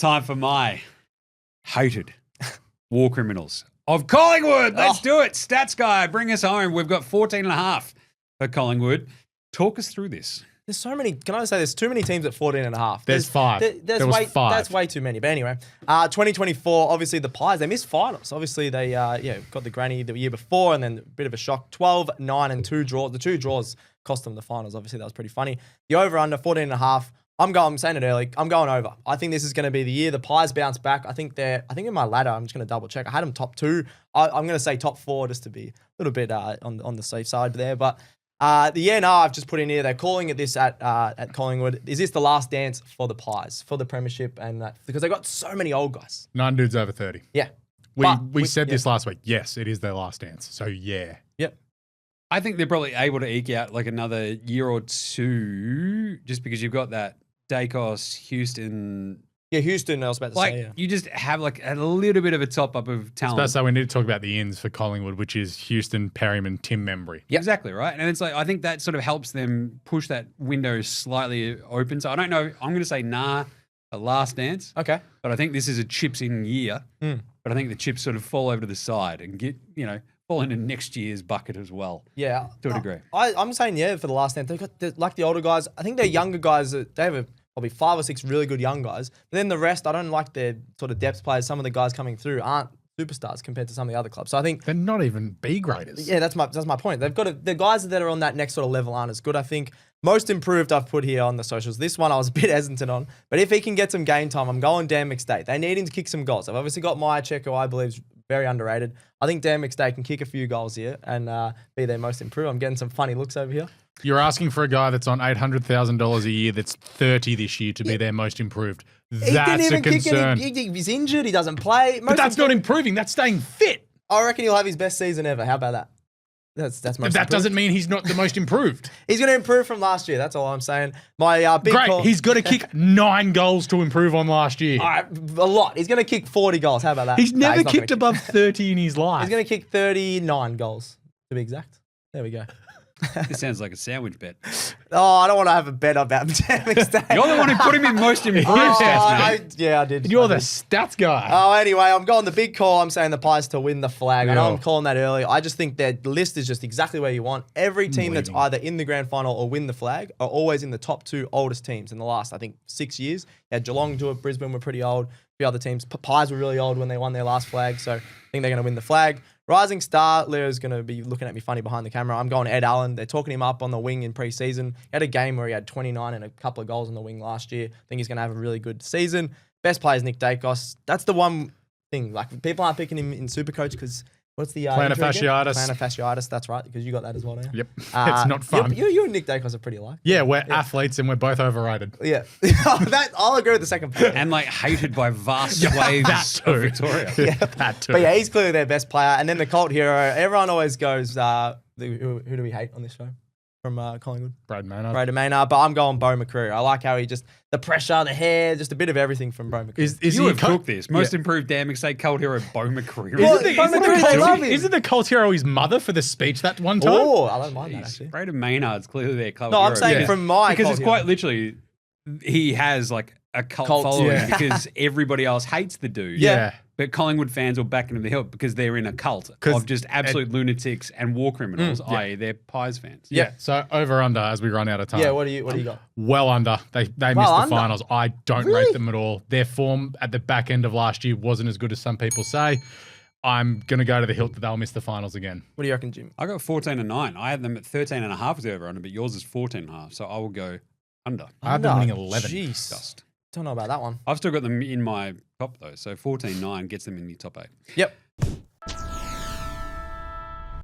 time for my hated war criminals of Collingwood. Let's do it. Stats guy, bring us home. We've got 14.5 for Collingwood. Talk us through this. There's so many. Can I say there's too many teams at 14.5? There's 5. There was 5. That's way too many. But anyway, 2024, obviously the Pies, they missed finals. Obviously they got the granny the year before and then a bit of a shock. 12, 9 and 2 draws. The 2 draws cost them the finals. Obviously that was pretty funny. The over-under, 14.5. I'm saying it early. I'm going over. I think this is going to be the year the Pies bounce back. I think in my ladder, I'm just going to double check. I had them top 2. I'm going to say top 4 just to be a little bit on the safe side there. But I've just put in here. They're calling it this at Collingwood. Is this the last dance for the Pies for the premiership? And because they got so many old guys. 9 dudes over 30. Yeah, we said this last week. Yes, it is their last dance. So yeah. Yep. I think they're probably able to eke out like another year or two, just because you've got that Dacos, Houston. Yeah, Houston, I was about to say, yeah. You just have like a little bit of a top up of talent. I was about to say, we need to talk about the ins for Collingwood, which is Houston, Perryman, Tim Membry. Yep. Exactly, right? And it's like, I think that sort of helps them push that window slightly open. So I don't know. I'm going to say a last dance. Okay. But I think this is a chips in year. But I think the chips sort of fall over to the side and fall into next year's bucket as well. Yeah. To a degree. I'm saying, for the last dance. They've got like the older guys. I think they're younger guys. They have probably 5 or 6 really good young guys. But then the rest, I don't like their sort of depth players. Some of the guys coming through aren't superstars compared to some of the other clubs. So I think they're not even B graders. Yeah, that's my point. They've got the guys that are on that next sort of level aren't as good. I think most improved I've put here on the socials. This one I was a bit hesitant on, but if he can get some game time, I'm going Dan McStay. They need him to kick some goals. I've obviously got Myercheck, who I believe is very underrated. I think Dan McStay can kick a few goals here and be their most improved. I'm getting some funny looks over here. You're asking for a guy that's on $800,000 a year that's 30 this year to be their most improved. That's a concern. He's injured. He doesn't play. But that's not improving. That's staying fit. I reckon he'll have his best season ever. How about that? That's most that improved. doesn't mean he's not the most improved. He's going to improve from last year. That's all I'm saying. My big Great. call. He's got to kick 9 goals to improve on last year. All right, a lot. He's going to kick 40 goals. How about that? He's never kicked above 30 in his life. He's going to kick 39 goals, to be exact. There we go. This sounds like a sandwich bet. Oh, I don't want to have a bet about Dan McStay. You're the one who put him in most improved stats, mate. I did. You're the stats guy. Oh, anyway, I'm going the big call. I'm saying the Pies to win the flag. I know I'm calling that early. I just think their list is just exactly where you want. Every team that's either in the grand final or win the flag are always in the top 2 oldest teams in the last, I think, 6 years. Yeah, Geelong do it. Brisbane were pretty old. A few other teams. Pies were really old when they won their last flag, so I think they're going to win the flag. Rising star, Leo's going to be looking at me funny behind the camera. I'm going Ed Allen. They're talking him up on the wing in pre-season. He had a game where he had 29 and a couple of goals on the wing last year. I think he's going to have a really good season. Best player is Nick Dacos. That's the one thing. Like, people aren't picking him in Supercoach because what's the plantar fasciitis. Plantar fasciitis. That's right, because you got that as well now. Yep. It's not fun. You and Nick Dacos are pretty alike. Yeah, we're athletes and we're both overrated. Yeah. I'll agree with the second part. And like hated by vast swathes of Victoria. Yeah, that too. But yeah, he's clearly their best player. And then the cult hero. Everyone always goes, who do we hate on this show? From Collingwood. Brad Maynard. But I'm going Bo McCreary. I like how he just, the pressure, the hair, just a bit of everything from Bo McCreary. Is you he have cooked this. Most improved Dan McStay cult hero Bo McCreary. Isn't the cult hero his mother for the speech that one time? Oh, I don't mind that actually. Braden Maynard's clearly their cult No, hero. I'm saying from my because cult it's hero. quite literally, he has like a cult following because everybody else hates the dude. Yeah. But Collingwood fans will back him to the hilt because they're in a cult of just absolute lunatics and war criminals, i.e. they're Pies fans. Yeah. So over under as we run out of time. Yeah, what do you got? Well under. They missed the finals. I don't rate them at all. Their form at the back end of last year wasn't as good as some people say. I'm going to go to the hilt that they'll miss the finals again. What do you reckon, Jim? I got 14-9. I had them at 13.5 as the over under, but yours is 14.5. So I will go under. I have them winning 11. Jeez. Dust. Don't know about that one. I've still got them in my top though. So 14-9 gets them in the top 8. Yep.